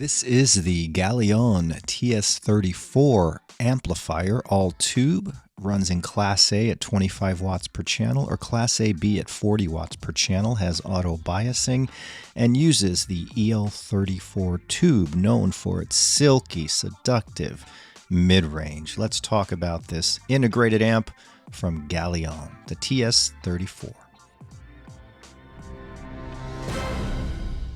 This is the Galion TS34 Amplifier All Tube. Runs in Class A at 25 watts per channel or Class AB at 40 watts per channel, has auto biasing, and uses the EL34 tube, known for its silky, seductive mid-range. Let's talk about this integrated amp from Galion, the TS34.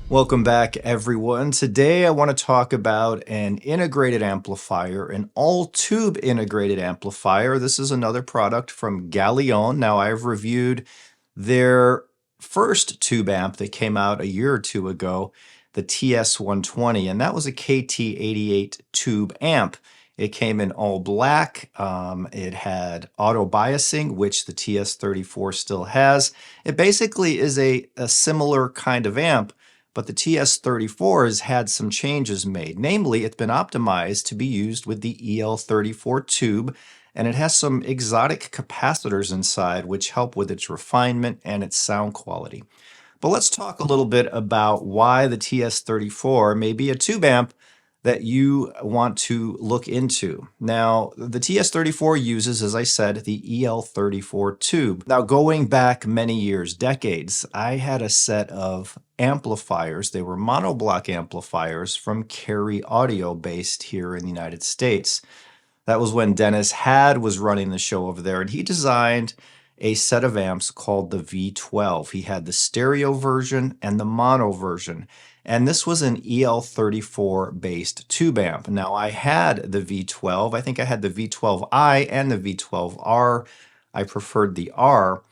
Welcome back, everyone. Today I want to talk about an integrated amplifier, an all-tube integrated amplifier. This is another product from Galion. Now, I've reviewed their first tube amp that came out a year or two ago, the TS120, and that was a KT88 tube amp. It came in all black. It had auto biasing, which the TS34 still has. It basically is a similar kind of amp, but the TS34 has had some changes made. Namely, it's been optimized to be used with the EL34 tube, and it has some exotic capacitors inside which help with its refinement and its sound quality. But let's talk a little bit about why the TS34 may be a tube amp that you want to look into. Now, the TS34 uses, as I said, the EL34 tube. Now, going back many years, decades, I had a set of amplifiers. They were monoblock amplifiers from Carry Audio, based here in the United States. That was when Dennis Had was running the show over there, and he designed a set of amps called the V12. He had the stereo version and the mono version. And this was an EL34 based tube amp. Now, I had the V12. I think I had the V12i and the V12R. I preferred the R.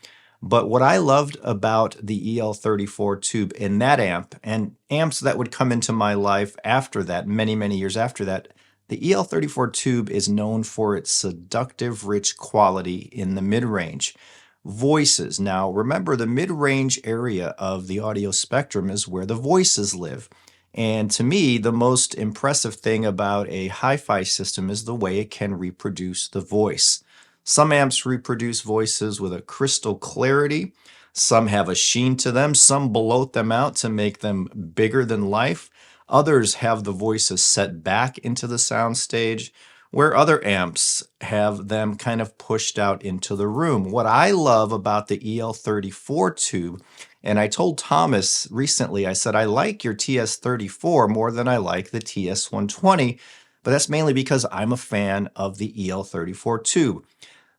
But what I loved about the EL34 tube in that amp, and amps that would come into my life after that, many, many years after that, the EL34 tube is known for its seductive, rich quality in the mid-range. Voices. Now, remember, the mid-range area of the audio spectrum is where the voices live. And to me, the most impressive thing about a hi-fi system is the way it can reproduce the voice. Some amps reproduce voices with a crystal clarity. Some have a sheen to them. Some bloat them out to make them bigger than life. Others have the voices set back into the soundstage, where other amps have them kind of pushed out into the room. What I love about the EL34 tube, and I told Thomas recently, I said, I like your TS34 more than I like the TS120, but that's mainly because I'm a fan of the EL34 tube.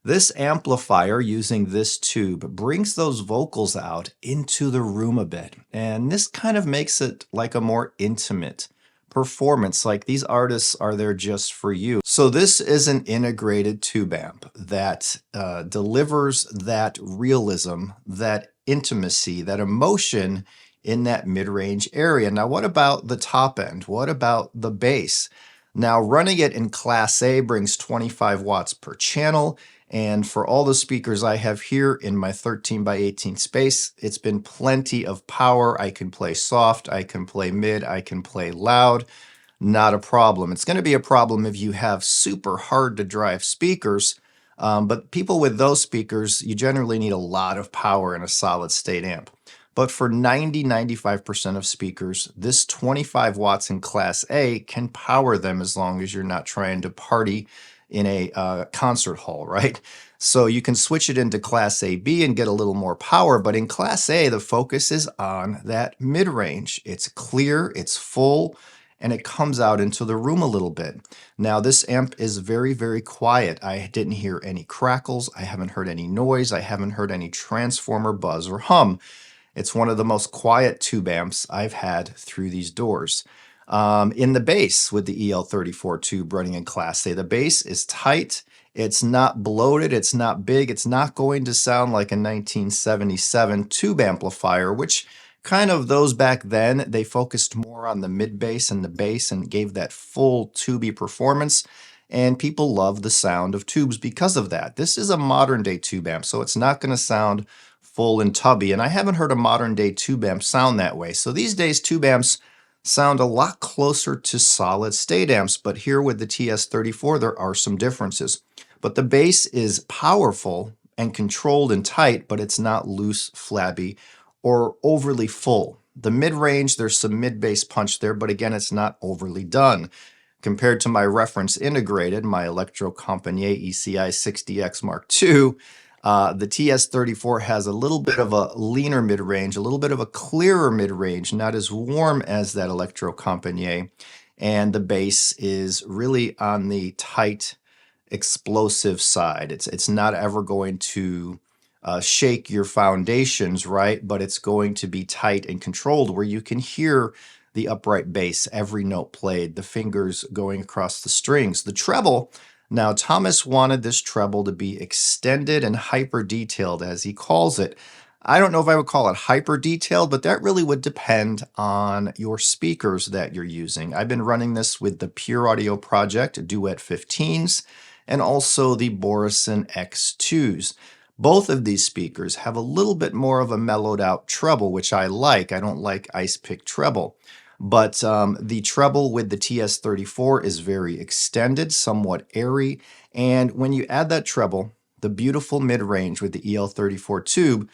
This amplifier using this tube brings those vocals out into the room a bit, and this kind of makes it like a more intimate performance, like these artists are there just for you. So this is an integrated tube amp that delivers that realism, that intimacy, that emotion in that mid-range area. Now, what about the top end? What about the bass? Now, running it in Class A brings 25 watts per channel. And for all the speakers I have here in my 13 by 18 space, it's been plenty of power. I can play soft, I can play mid, I can play loud. Not a problem. It's going to be a problem if you have super hard to drive speakers. But people with those speakers, you generally need a lot of power in a solid state amp. But for 95% of speakers, this 25 watts in Class A can power them as long as you're not trying to party in a concert hall, right? So you can switch it into Class AB and get a little more power, but in Class A, the focus is on that mid-range. It's clear, it's full, and it comes out into the room a little bit. Now, this amp is very, very quiet. I didn't hear any crackles. I haven't heard any noise. I haven't heard any transformer buzz or hum. It's one of the most quiet tube amps I've had through these doors. In the bass with the EL34 tube running in Class A, the bass is tight, it's not bloated, it's not big, it's not going to sound like a 1977 tube amplifier, which kind of those back then, they focused more on the mid bass and the bass and gave that full tubey performance, and people love the sound of tubes because of that. This is a modern day tube amp, so it's not going to sound full and tubby, and I haven't heard a modern day tube amp sound that way. So these days, tube amps sound a lot closer to solid state amps, but here with the TS34, there are some differences. But the bass is powerful and controlled and tight, but it's not loose, flabby, or overly full. The mid-range, there's some mid-bass punch there, but again, it's not overly done. Compared to my reference integrated, my Electro Compagnie ECI 60X Mark II, the TS34 has a little bit of a leaner mid-range, a little bit of a clearer mid-range, not as warm as that Electro Compagnie, and the bass is really on the tight, explosive side. It's not ever going to shake your foundations, right? But it's going to be tight and controlled where you can hear the upright bass, every note played, the fingers going across the strings. The treble, now Thomas wanted this treble to be extended and hyper detailed, as he calls it. I don't know if I would call it hyper detailed, but that really would depend on your speakers that you're using. I've been running this with the Pure Audio Project Duet 15s and also the Borison X2s. Both of these speakers have a little bit more of a mellowed out treble, which I like. I don't like ice pick treble. But the treble with the TS34 is very extended, somewhat airy. And when you add that treble, the beautiful mid-range with the EL34 tube,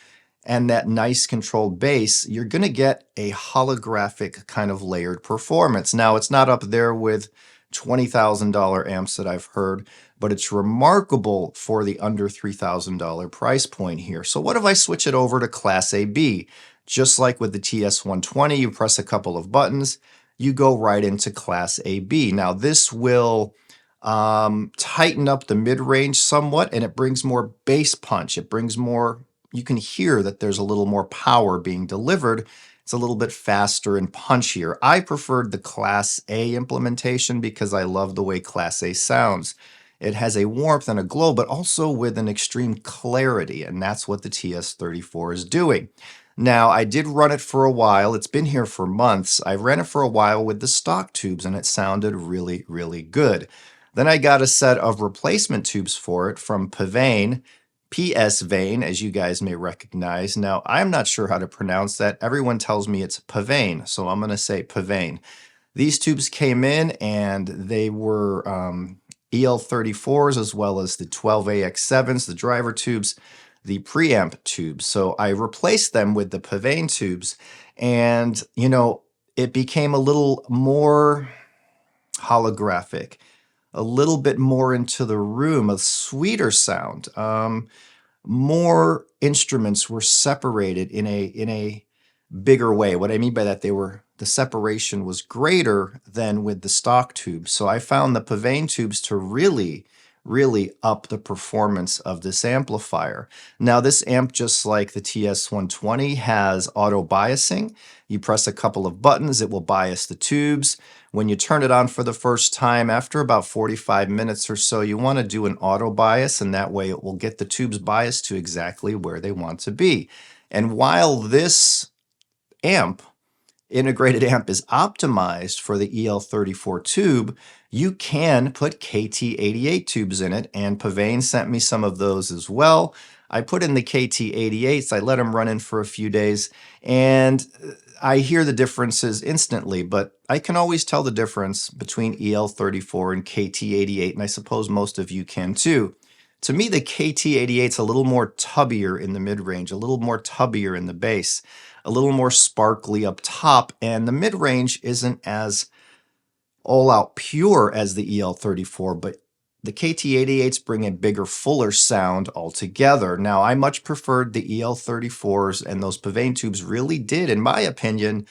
and that nice controlled bass, you're going to get a holographic kind of layered performance. Now, it's not up there with $20,000 amps that I've heard, but it's remarkable for the under $3,000 price point here. So what if I switch it over to Class AB? Just like with the TS120, you press a couple of buttons, you go right into Class AB. Now this will tighten up the mid-range somewhat, and it brings more bass punch. It brings more, you can hear that there's a little more power being delivered. It's a little bit faster and punchier. I preferred the Class A implementation because I love the way Class A sounds. It has a warmth and a glow, but also with an extreme clarity, and that's what the TS34 is doing. Now, I did run it for a while. It's been here for months. I ran it for a while with the stock tubes, and it sounded really, really good. Then I got a set of replacement tubes for it from Pavane, PS Vane, as you guys may recognize. Now, I'm not sure how to pronounce that. Everyone tells me it's Pavane, so I'm going to say Pavane. These tubes came in, and they were EL34s as well as the 12AX7s, the driver tubes, the preamp tubes. So I replaced them with the Pavane tubes, and, you know, it became a little more holographic, a little bit more into the room, a sweeter sound. More instruments were separated in a bigger way. What I mean by that, the separation was greater than with the stock tubes. So I found the Pavane tubes to really up the performance of this amplifier. Now this amp, just like the TS120, has auto biasing. You press a couple of buttons, it will bias the tubes. When you turn it on for the first time, after about 45 minutes or so, you want to do an auto bias, and that way it will get the tubes biased to exactly where they want to be. And while this integrated amp is optimized for the EL34 tube, you can put KT88 tubes in it, and Pavane sent me some of those as well. I put in the KT88s, I let them run in for a few days, and I hear the differences instantly, but I can always tell the difference between EL34 and KT88, and I suppose most of you can too. To me, the KT88 is a little more tubbier in the mid-range, a little more tubbier in the bass, a little more sparkly up top, and the mid-range isn't as all-out pure as the EL34, but the KT88s bring a bigger, fuller sound altogether. Now, I much preferred the EL34s, and those Pavane tubes really did, in my opinion,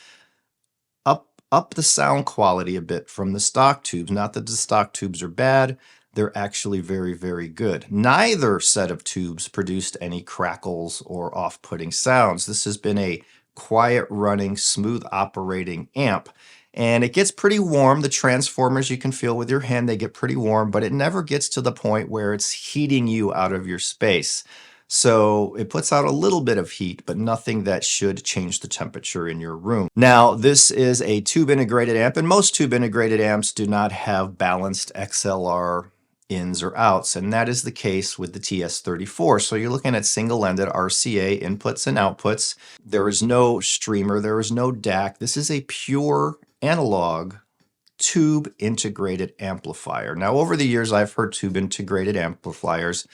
up the sound quality a bit from the stock tubes. Not that the stock tubes are bad, they're actually very, very good. Neither set of tubes produced any crackles or off-putting sounds. This has been a quiet running, smooth operating amp. And it gets pretty warm. The transformers you can feel with your hand, they get pretty warm, but it never gets to the point where it's heating you out of your space. So it puts out a little bit of heat, but nothing that should change the temperature in your room. Now, this is a tube integrated amp, and most tube integrated amps do not have balanced XLR ins or outs, and that is the case with the TS34. So you're looking at single-ended RCA inputs and outputs. There is no streamer, there is no DAC. This is a pure analog tube integrated amplifier. Now, over the years, I've heard tube integrated amplifiers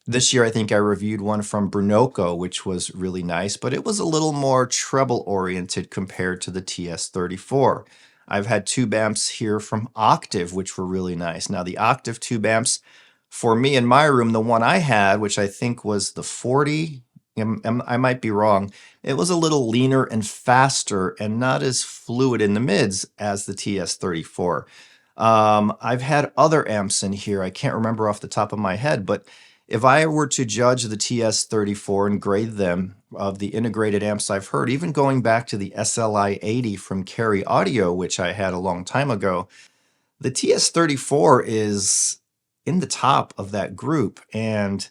This year, I think I reviewed one from Brunoco, which was really nice, but it was a little more treble oriented compared to the TS34. I've had tube amps here from Octave, which were really nice. Now, the Octave tube amps, for me in my room, the one I had, which I think was the 40, I might be wrong, it was a little leaner and faster and not as fluid in the mids as the TS34. I've had other amps in here. I can't remember off the top of my head, but if I were to judge the TS34 and grade them of the integrated amps I've heard, even going back to the SLI 80 from Carry Audio, which I had a long time ago, the TS34 is in the top of that group. And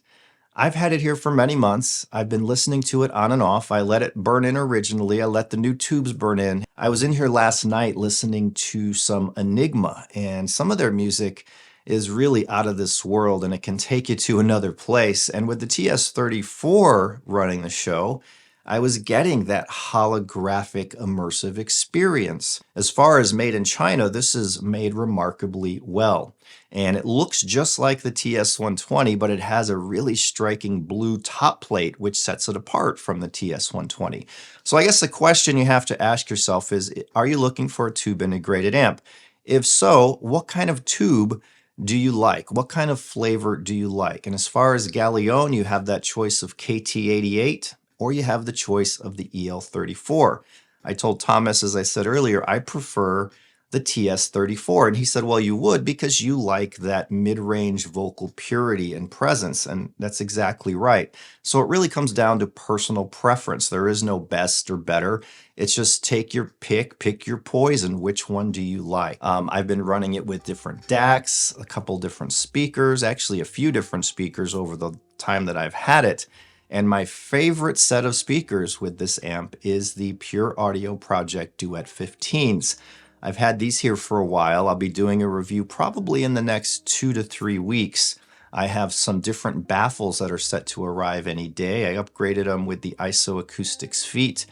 I've had it here for many months. I've been listening to it on and off. I let it burn in originally. I let the new tubes burn in. I was in here last night listening to some Enigma, and some of their music is really out of this world, and it can take you to another place. And with the TS34 running the show, I was getting that holographic immersive experience. As far as made in China, this is made remarkably well. And it looks just like the TS120, but it has a really striking blue top plate, which sets it apart from the TS120. So I guess the question you have to ask yourself is, are you looking for a tube integrated amp? If so, what kind of tube do you like? What kind of flavor do you like? And as far as Galion, you have that choice of KT88, or you have the choice of the EL34. I told Thomas, as I said earlier, I prefer the TS34. And he said, well, you would because you like that mid-range vocal purity and presence. And that's exactly right. So it really comes down to personal preference. There is no best or better. It's just take your pick your poison. Which one do you like? I've been running it with different DACs, a couple different speakers, actually a few different speakers over the time that I've had it. And my favorite set of speakers with this amp is the Pure Audio Project Duet 15s. I've had these here for a while. I'll be doing a review probably in the next 2 to 3 weeks. I have some different baffles that are set to arrive any day. I upgraded them with the ISO Acoustics Feet.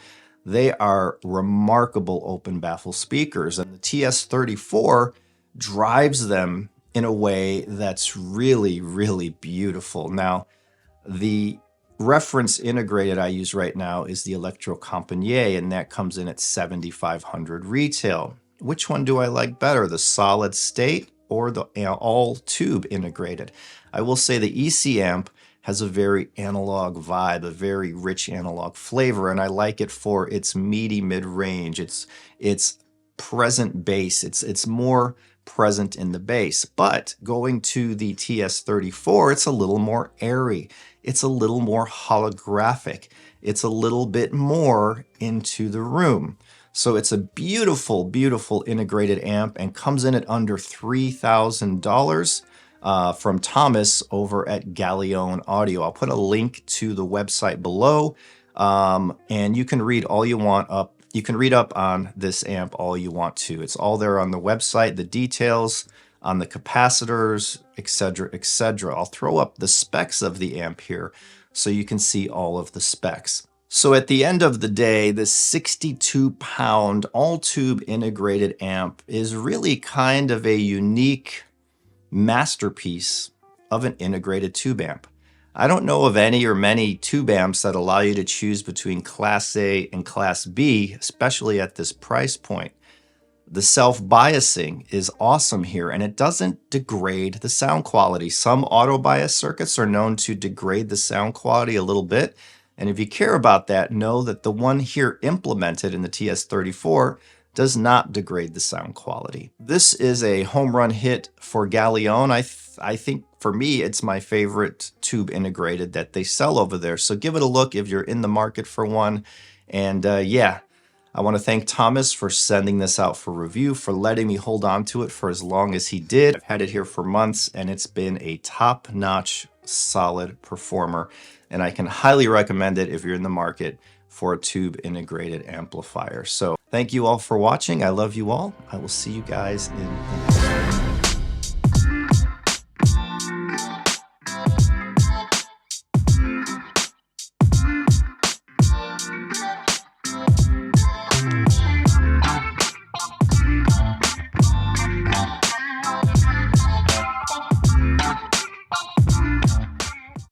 They are remarkable open baffle speakers, and the TS34 drives them in a way that's really, really beautiful. Now, the reference integrated I use right now is the Electro Compagnie, and that comes in at $7,500 retail. Which one do I like better, the solid state or the all tube integrated? I will say the EC amp has a very analog vibe, a very rich analog flavor, and I like it for its meaty mid-range. It's present bass. It's more present in the bass. But going to the TS34, it's a little more airy. It's a little more holographic. It's a little bit more into the room. So it's a beautiful, beautiful integrated amp and comes in at under $3,000 from Thomas over at Galion Audio. I'll put a link to the website below, and you can read all you want up. You can read up on this amp all you want to. It's all there on the website, the details on the capacitors, etc., etc. I'll throw up the specs of the amp here so you can see all of the specs. So at the end of the day, this 62-pound all-tube integrated amp is really kind of a unique masterpiece of an integrated tube amp. I don't know of any or many tube amps that allow you to choose between Class A and Class B, especially at this price point. The self-biasing is awesome here, and it doesn't degrade the sound quality. Some auto-bias circuits are known to degrade the sound quality a little bit, and if you care about that, know that the one here implemented in the TS34 does not degrade the sound quality. This is a home run hit for Galion. I think for me, it's my favorite tube integrated that they sell over there. So give it a look if you're in the market for one. And yeah, I want to thank Thomas for sending this out for review, for letting me hold on to it for as long as he did. I've had it here for months, and it's been a top-notch, solid performer. And I can highly recommend it if you're in the market for a tube integrated amplifier. So thank you all for watching. I love you all. I will see you guys in the next video.